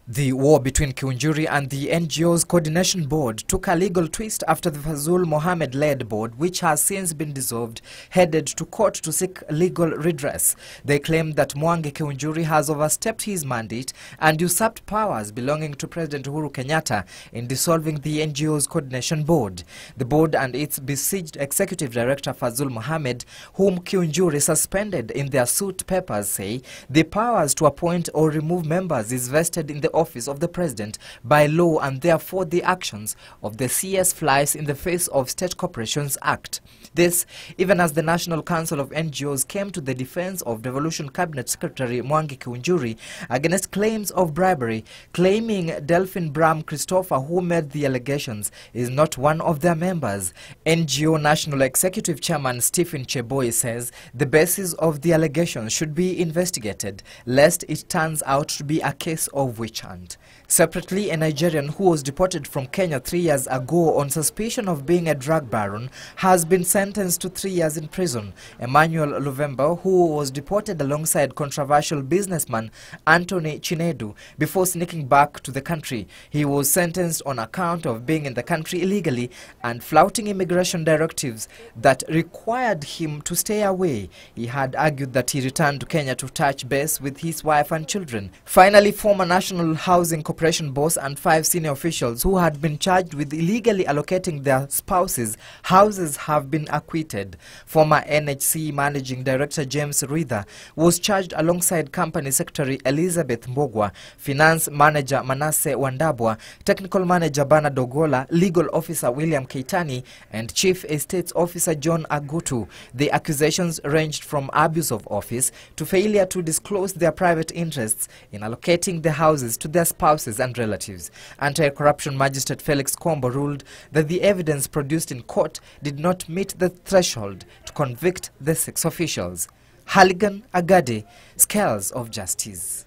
The war between Kiunjuri and the NGOs Coordination Board took a legal twist after the Fazul Mohamed-led board, which has since been dissolved, headed to court to seek legal redress. They claim that Mwangi Kiunjuri has overstepped his mandate and usurped powers belonging to President Uhuru Kenyatta in dissolving the NGOs Coordination Board. The board and its besieged Executive Director Fazul Mohamed, whom Kiunjuri suspended in their suit papers, say the powers to appoint or remove members is vested in the office of the president by law, and therefore the actions of the CS flies in the face of State Corporations Act. This even as the National Council of NGOs came to the defense of Devolution Cabinet Secretary Mwangi Kiunjuri against claims of bribery, claiming Delphine Bram Christopher, who made the allegations, is not one of their members. NGO National Executive Chairman Stephen Cheboy says the basis of the allegations should be investigated, lest it turns out to be a case of witch hunt. Separately, a Nigerian who was deported from Kenya 3 years ago on suspicion of being a drug baron has been sentenced to 3 years in prison. Emmanuel Luvemba, who was deported alongside controversial businessman Anthony Chinedu before sneaking back to the country. He was sentenced on account of being in the country illegally and flouting immigration directives that required him to stay away. He had argued that he returned to Kenya to touch base with his wife and children. Finally, former National Housing Corporation boss and 5 senior officials who had been charged with illegally allocating their spouses houses have been acquitted. Former NHC Managing Director James Ruitha was charged alongside Company Secretary Elizabeth Mbogwa, Finance Manager Manasseh Wandabwa, Technical Manager Bernard Dogola, Legal Officer William Keitani, and Chief Estates Officer John Agutu. The accusations ranged from abuse of office to failure to disclose their private interests in allocating the houses to their spouses and relatives. Anti-corruption magistrate Felix Kombo ruled that the evidence produced in court did not meet the threshold to convict the 6 officials. Halligan Agade, Scales of Justice.